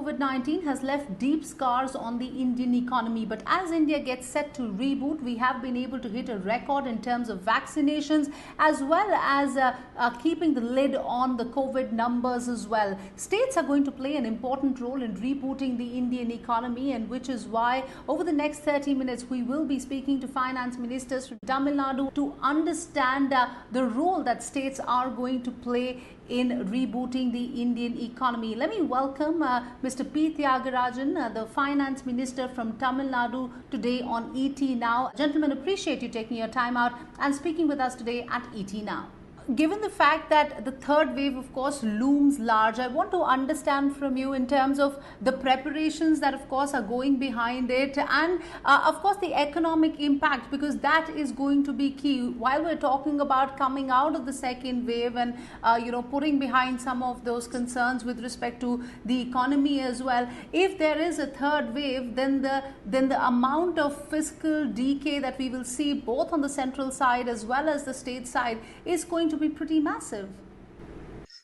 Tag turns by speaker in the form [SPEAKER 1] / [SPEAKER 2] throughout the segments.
[SPEAKER 1] COVID-19 has left deep scars on the Indian economy. But as India gets set to reboot, we have been able to hit a record in terms of vaccinations, as well as keeping the lid on the COVID numbers as well. States are going to play an important role in rebooting the Indian economy, and which is why over the next 30 minutes we will be speaking to finance ministers from Tamil Nadu to understand the role that states are going to play in rebooting the Indian economy. Let me welcome Mr. P. Thiagarajan, the Finance Minister from Tamil Nadu, today on ET Now. Gentlemen, appreciate you taking your time out and speaking with us today at ET Now. Given the fact that the third wave, of course, looms large, I want to understand from you in terms of the preparations that, of course, are going behind it, and, of course, the economic impact, because that is going to be key. While we're talking about coming out of the second wave and, putting behind some of those concerns with respect to the economy as well, if there is a third wave, then the amount of fiscal decay that we will see both on the central side as well as the state side is going to be pretty massive.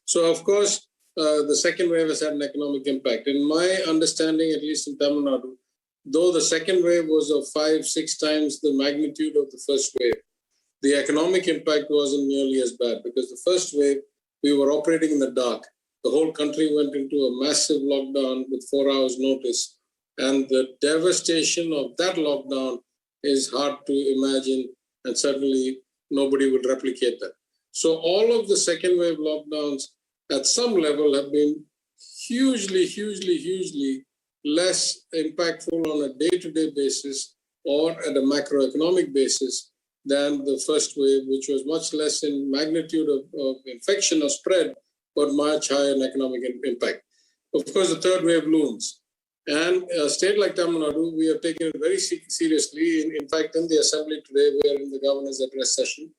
[SPEAKER 2] So, of course, the second wave has had an economic impact. In my understanding, at least in Tamil Nadu, though the second wave was of 5-6 times the magnitude of the first wave, the economic impact wasn't nearly as bad, because the first wave, we were operating in the dark. The whole country went into a massive lockdown with 4 hours notice. And the devastation of that lockdown is hard to imagine, and certainly nobody would replicate that. So all of the second wave lockdowns at some level have been hugely less impactful on a day-to-day basis or at a macroeconomic basis than the first wave, which was much less in magnitude of infection or spread, but much higher in economic impact. Of course, the third wave looms. And a state like Tamil Nadu, we have taken it very seriously. In fact, in the assembly today, we are in the governor's address session.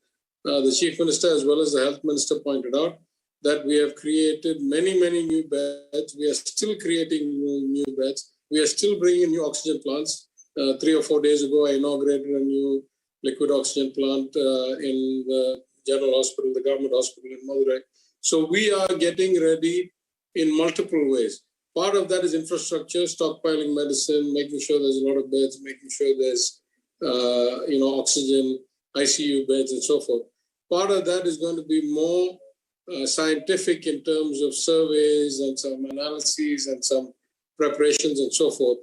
[SPEAKER 2] The chief minister as well as the health minister pointed out that we have created many new beds. We are still creating new beds. We are still bringing new oxygen plants. 3 or 4 days ago, I inaugurated a new liquid oxygen plant in the general hospital, the government hospital in Madurai. So we are getting ready in multiple ways. Part of that is infrastructure, stockpiling medicine, making sure there's a lot of beds, making sure there's oxygen, ICU beds, and so forth. Part of that is going to be more scientific in terms of surveys and some analyses and some preparations and so forth.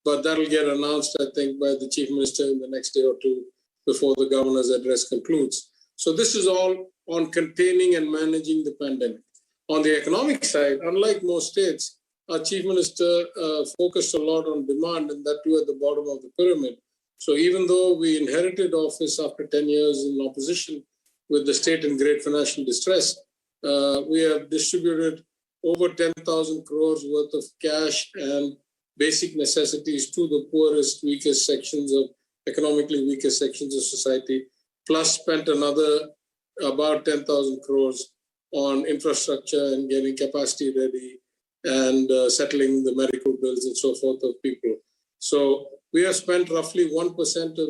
[SPEAKER 2] But that'll get announced, I think, by the chief minister in the next day or two before the governor's address concludes. So this is all on containing and managing the pandemic. On the economic side, unlike most states, our chief minister focused a lot on demand, and that too at the bottom of the pyramid. So even though we inherited office after 10 years in opposition with the state in great financial distress, we have distributed over 10,000 crores worth of cash and basic necessities to the poorest, weakest sections of economically weakest sections of society, plus spent another about 10,000 crores on infrastructure and getting capacity ready and settling the medical bills and so forth of people. So we have spent roughly 1% of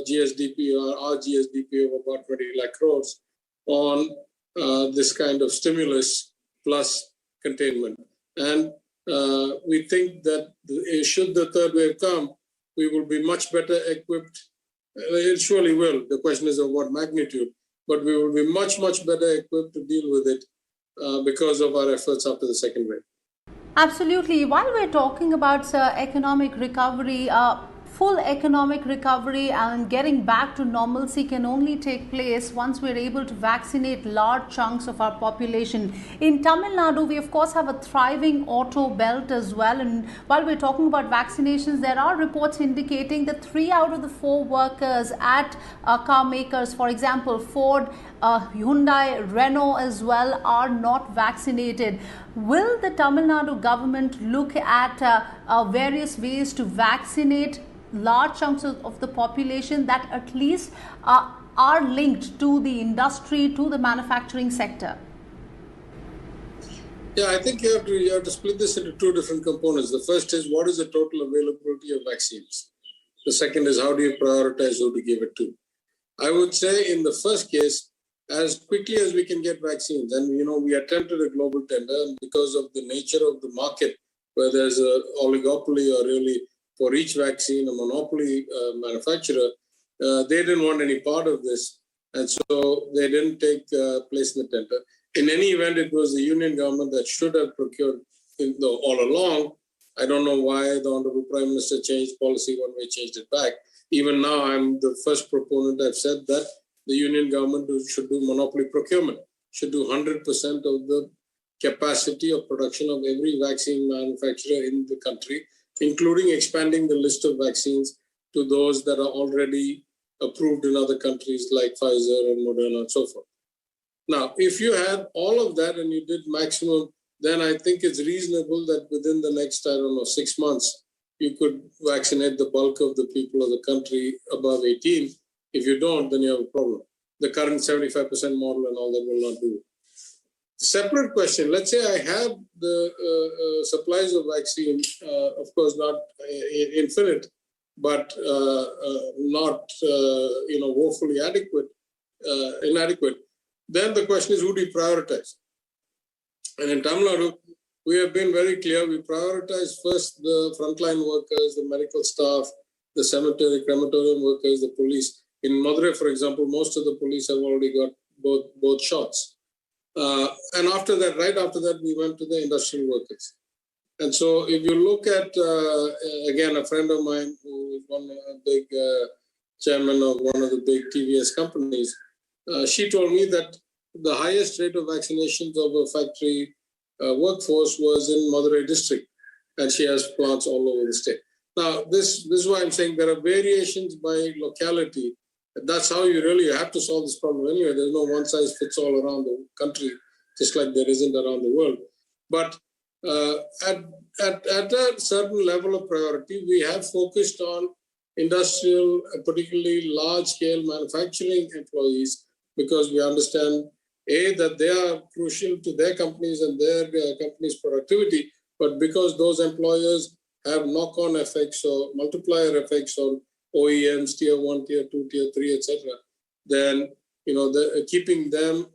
[SPEAKER 2] GSDP, or our GSDP of about 20 lakh crores on this kind of stimulus plus containment. And we think that should the third wave come, we will be much better equipped. It surely will. The question is of what magnitude, but we will be much better equipped to deal with it because of our efforts after the second wave.
[SPEAKER 1] Absolutely. While we're talking about economic recovery, full economic recovery and getting back to normalcy can only take place once we're able to vaccinate large chunks of our population. In Tamil Nadu, we of course have a thriving auto belt as well. And while we're talking about vaccinations, there are reports indicating that 3 out of the 4 workers at car makers, for example, Ford, Hyundai, Renault as well, are not vaccinated. Will the Tamil Nadu government look at various ways to vaccinate large chunks of the population that at least are linked to the industry, to the manufacturing sector?
[SPEAKER 2] Yeah, I think you have to split this into 2 different components. The first is, what is the total availability of vaccines? The second is, how do you prioritize who to give it to? I would say in the first case, as quickly as we can get vaccines, and we attempted a global tender, and because of the nature of the market, where there's an oligopoly or really for each vaccine a monopoly manufacturer. They didn't want any part of this, and so they didn't take place in the tender. In any event, it was the union government that should have procured all along. I don't know why the Honorable Prime Minister changed policy when we changed it back. Even now, I'm the first proponent. I've said that the union government should do monopoly procurement, should do 100% of the capacity of production of every vaccine manufacturer in the country, including expanding the list of vaccines to those that are already approved in other countries like Pfizer and Moderna and so forth. Now, if you had all of that and you did maximum, then I think it's reasonable that within the next, 6 months, you could vaccinate the bulk of the people of the country above 18. If you don't, then you have a problem. The current 75% model and all that will not do it. Separate question, let's say I have the supplies of vaccine, of course not infinite, but not woefully inadequate. Then the question is, who do you prioritize? And in Tamil Nadu, we have been very clear. We prioritize first the frontline workers, the medical staff, the cemetery, crematorium workers, the police. In Madurai, for example, most of the police have already got both shots. And after that, right after that, we went to the industrial workers. And so if you look at, again, a friend of mine who is one big chairman of one of the big TVS companies, she told me that the highest rate of vaccinations of a factory workforce was in Madurai district, and she has plants all over the state. Now, this is why I'm saying there are variations by locality. That's how you have to solve this problem anyway. There's no one size fits all around the country, just like there isn't around the world. But at a certain level of priority, we have focused on industrial, particularly large-scale manufacturing employees, because we understand, A, that they are crucial to their companies and their companies' productivity, but because those employers have knock-on effects or multiplier effects on OEMs, tier 1, tier 2, tier 3, etc., then keeping them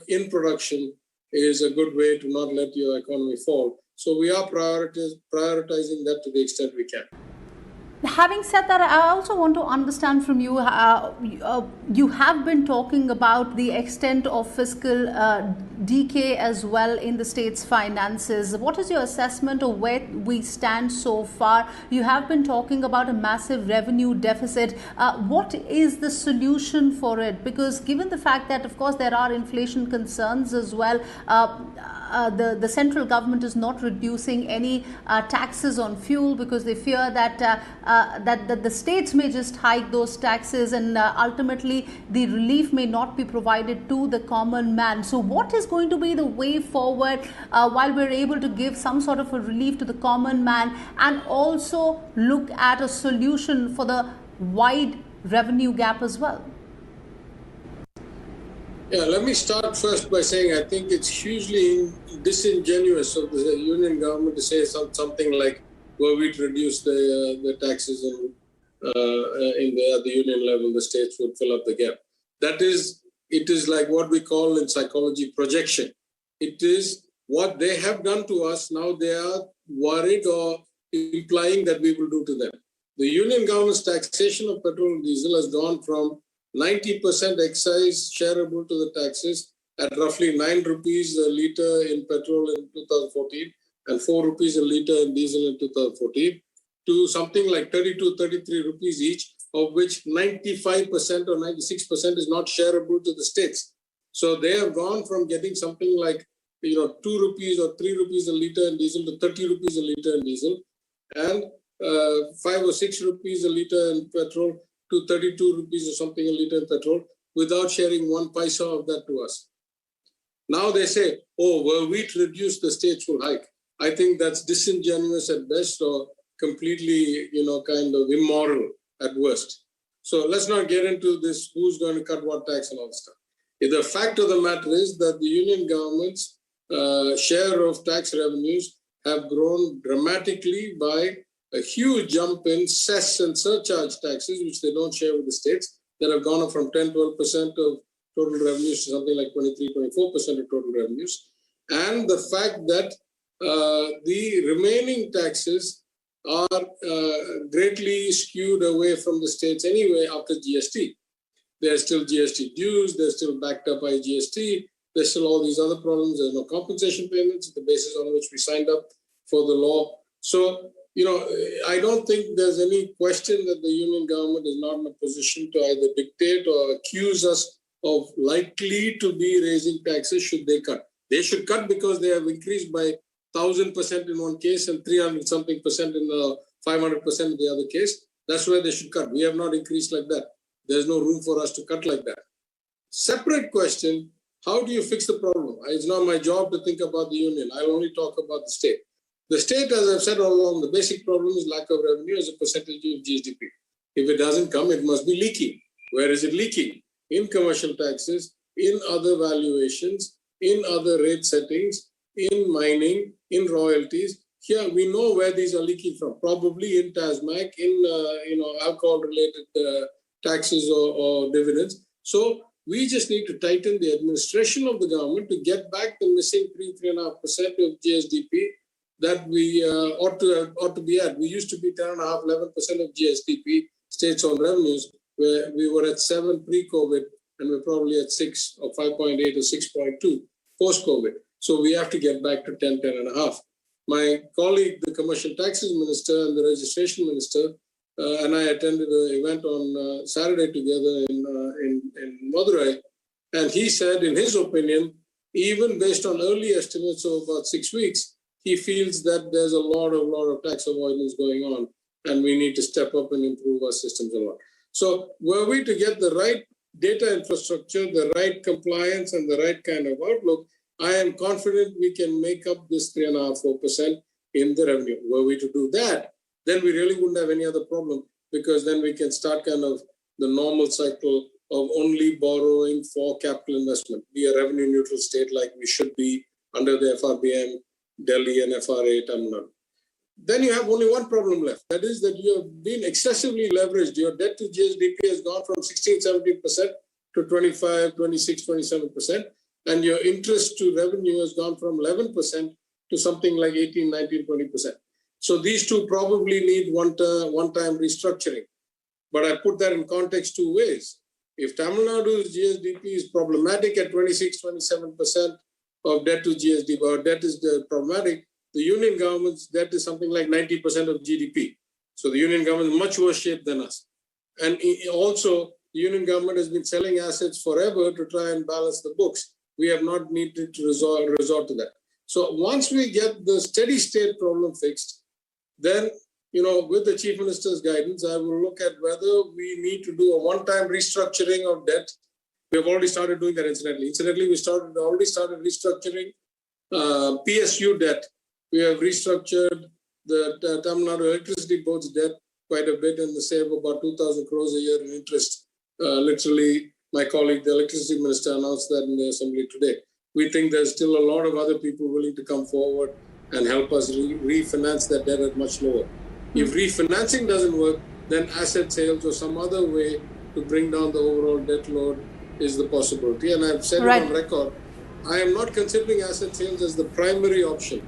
[SPEAKER 2] in production is a good way to not let your economy fall. So we are prioritizing that to the extent we can.
[SPEAKER 1] Having said that, I also want to understand from you, you have been talking about the extent of fiscal decay as well in the state's finances. What is your assessment of where we stand so far? You have been talking about a massive revenue deficit. What is the solution for it? Because given the fact that, of course, there are inflation concerns as well, the central government is not reducing any taxes on fuel because they fear that that the states may just hike those taxes and ultimately the relief may not be provided to the common man. So what is going to be the way forward while we're able to give some sort of a relief to the common man and also look at a solution for the wide revenue gap as well?
[SPEAKER 2] Yeah, let me start first by saying I think it's hugely disingenuous of the union government to say something like, were we to reduce the taxes at the union level, the states would fill up the gap. It is like what we call in psychology projection. It is what they have done to us. Now they are worried or implying that we will do to them. The union government's taxation of petrol and diesel has gone from 90% excise shareable to the taxes at roughly 9 rupees a litre in petrol in 2014 and 4 rupees a litre in diesel in 2014 to something like 32, 33 rupees each, of which 95% or 96% is not shareable to the states. So they have gone from getting something like 2 rupees or 3 rupees a litre in diesel to 30 rupees a litre in diesel and 5 or 6 rupees a litre in petrol to 32 rupees or something a litre in petrol without sharing 1 paisa of that to us. Now they say, oh, were we to reduce, the states will hike. I think that's disingenuous at best or completely, kind of immoral at worst. So let's not get into this, who's going to cut what tax and all that stuff. The fact of the matter is that the union government's share of tax revenues have grown dramatically by a huge jump in cess and surcharge taxes, which they don't share with the states, that have gone up from 10-12% of total revenues to something like 23-24% of total revenues. And the fact that the remaining taxes are greatly skewed away from the states anyway after GST. There's still GST dues, they're still backed up by GST, there's still all these other problems, there's no compensation payments, the basis on which we signed up for the law. So, I don't think there's any question that the union government is not in a position to either dictate or accuse us of likely to be raising taxes should they cut. They should cut because they have increased by 1,000% in one case and 300 something percent in 500% in the other case. That's where they should cut. We have not increased like that. There's no room for us to cut like that. Separate question, how do you fix the problem? It's not my job to think about the union. I'll only talk about the state. The state, as I've said all along, the basic problem is lack of revenue as a percentage of GDP. If it doesn't come, it must be leaking. Where is it leaking? In commercial taxes, in other valuations, in other rate settings, in mining, in royalties. Here we know where these are leaking from. Probably in TASMAC, in alcohol-related taxes or dividends. So we just need to tighten the administration of the government to get back the missing 3.5% of GSDP that we ought to be at. We used to be 10.5%, 11% of GSDP, states-owned revenues, where we were at 7 pre-COVID, and we're probably at 6 or 5.8 or 6.2 post-COVID. So we have to get back to 10, 10.5. My colleague, the commercial taxes minister and the registration minister, and I attended an event on Saturday together in Madurai, and he said, in his opinion, even based on early estimates of about 6 weeks, he feels that there's a lot of tax avoidance going on, and we need to step up and improve our systems a lot. So were we to get the right data infrastructure, the right compliance, and the right kind of outlook, I am confident we can make up this 3.5%, 4% in the revenue. Were we to do that, then we really wouldn't have any other problem, because then we can start kind of the normal cycle of only borrowing for capital investment, be a revenue neutral state like we should be under the FRBM, Delhi and FRA, Tamil Nadu. Then you have only one problem left. That is that you have been excessively leveraged. Your debt to GSDP has gone from 16, 17% to 25, 26, 27%. And your interest to revenue has gone from 11% to something like 18, 19, 20%. So these two probably need one-time restructuring. But I put that in context two ways. If Tamil Nadu's GSDP is problematic at 26, 27% of debt to GSDP, or debt is problematic, the union government's debt is something like 90% of GDP. So the union government is much worse shape than us. And also, the union government has been selling assets forever to try and balance the books. We have not needed to resort to that. So once we get the steady state problem fixed, then, with the Chief Minister's guidance, I will look at whether we need to do a one-time restructuring of debt. We have already started doing that, incidentally. Incidentally, we already started restructuring PSU debt. We have restructured the Tamil Nadu Electricity Board's debt quite a bit, and they save about 2,000 crores a year in interest. Literally, my colleague, the Electricity Minister, announced that in the Assembly today. We think there's still a lot of other people willing to come forward and help us refinance that debt at much lower. If refinancing doesn't work, then asset sales or some other way to bring down the overall debt load is the possibility. And I've said it on record, I am not considering asset sales as the primary option,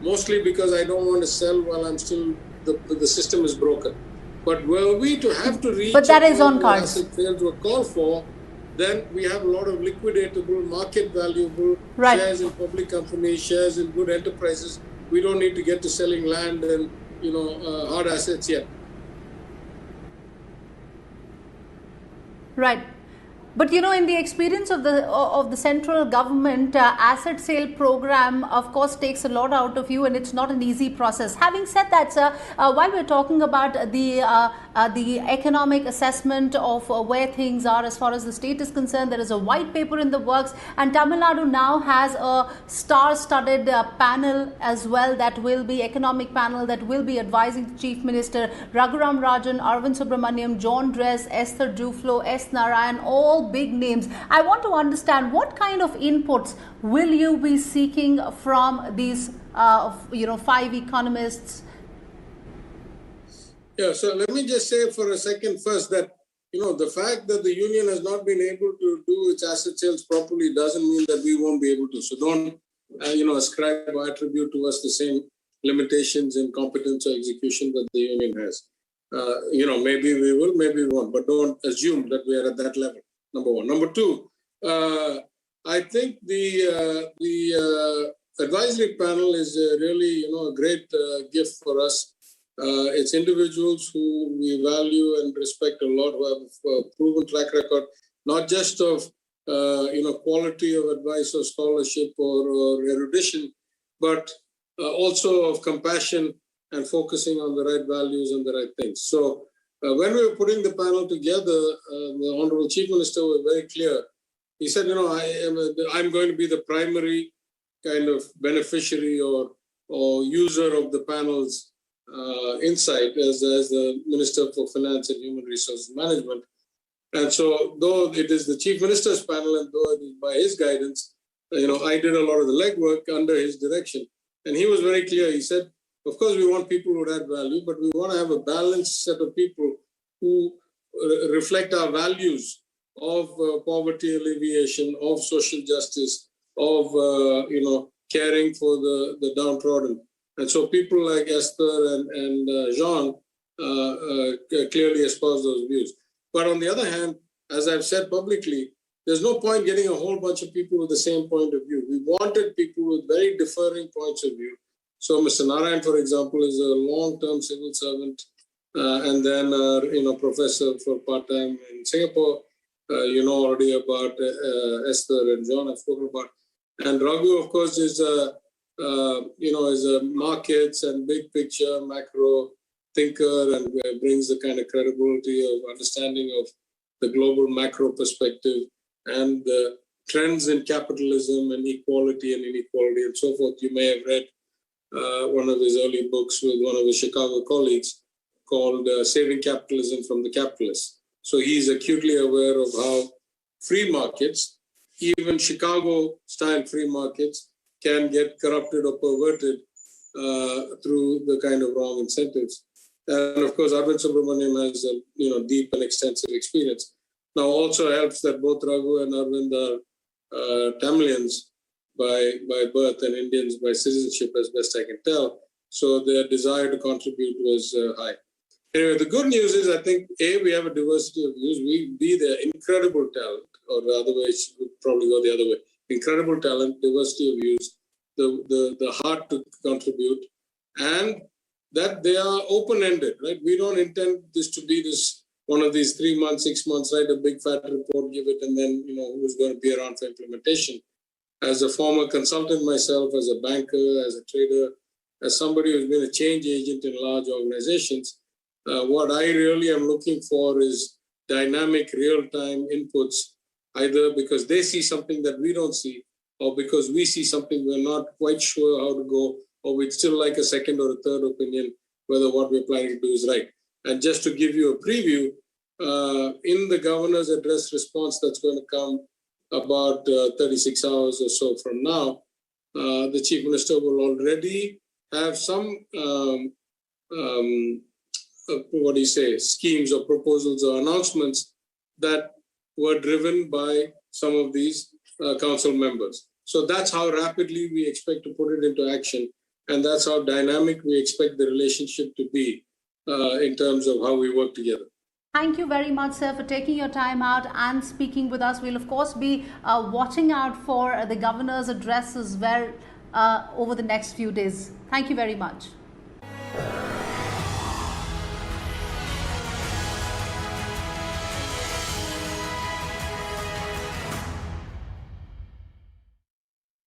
[SPEAKER 2] mostly because I don't want to sell while I'm still, the system is broken. But were we to have to reach
[SPEAKER 1] but that is on cards.
[SPEAKER 2] Asset sales were called for, then we have a lot of liquidatable, market valuable shares in public companies, shares in good enterprises. We don't need to get to selling land and hard assets yet.
[SPEAKER 1] Right. But in the experience of the central government, asset sale program, of course, takes a lot out of you, and it's not an easy process. Having said that, sir, while we're talking about the economic assessment of where things are as far as the state is concerned, there is a white paper in the works, and Tamil Nadu now has a star-studded panel as well, that will be economic panel that will be advising the Chief Minister, Raghuram Rajan, Arvind Subramaniam, John Dress, Esther Duflo, S. Narayan, all big names. I want to understand what kind of inputs will you be seeking from these 5 economists?
[SPEAKER 2] Yeah, so let me just say for a second first that the fact that the union has not been able to do its asset sales properly doesn't mean that we won't be able to. So don't ascribe or attribute to us the same limitations in competence or execution that the union has. Maybe we will, maybe we won't, but don't assume that we are at that level. Number one. Number two, I think the advisory panel is really, a great gift for us. It's individuals who we value and respect a lot, who have a proven track record, not just of quality of advice or scholarship or erudition, but also of compassion and focusing on the right values and the right things. So when we were putting the panel together, the Honorable Chief Minister was very clear. He said, I'm going to be the primary kind of beneficiary or user of the panel's insight as the Minister for Finance and Human Resources Management. And so though it is the Chief Minister's panel and though it is by his guidance, I did a lot of the legwork under his direction. And he was very clear. He said, of course, we want people who add value, but we want to have a balanced set of people who reflect our values of poverty alleviation, of social justice, of, caring for the downtrodden. And so people like Esther and Jean clearly espouse those views. But on the other hand, as I've said publicly, there's no point getting a whole bunch of people with the same point of view. We wanted people with very differing points of view. So Mr. Narayan, for example, is a long-term civil servant and then, professor for part-time in Singapore. Already about Esther and John I've spoken about. And Raghu, of course, is a markets and big picture macro thinker and brings the kind of credibility of understanding of the global macro perspective and the trends in capitalism and equality and inequality and so forth. You may have read one of his early books with one of his Chicago colleagues called Saving Capitalism from the Capitalists. So he's acutely aware of how free markets, even Chicago-style free markets, can get corrupted or perverted through the kind of wrong incentives. And of course, Arvind Subramaniam has a deep and extensive experience. Now, also helps that both Raghu and Arvind are Tamilians by birth and Indians by citizenship, as best I can tell. So their desire to contribute was high. Anyway, the good news is, I think, A, we have a diversity of views. B, they're incredible talent, or the other way, it would probably go the other way. Incredible talent, diversity of views, the heart to contribute, and that they are open-ended, right? We don't intend this to be one of these 3 months, 6 months, write a big fat report, give it, and then, who's going to be around for implementation. As a former consultant myself, as a banker, as a trader, as somebody who's been a change agent in large organizations, what I really am looking for is dynamic, real-time inputs, either because they see something that we don't see, or because we see something we're not quite sure how to go, or we'd still like a second or a third opinion, whether what we're planning to do is right. And just to give you a preview, in the governor's address response that's going to come about 36 hours or so from now, the Chief Minister will already have some, schemes or proposals or announcements that were driven by some of these council members. So that's how rapidly we expect to put it into action. And that's how dynamic we expect the relationship to be in terms of how we work together.
[SPEAKER 1] Thank you very much, sir, for taking your time out and speaking with us. We'll, of course, be watching out for the governor's address as well over the next few days. Thank you very much.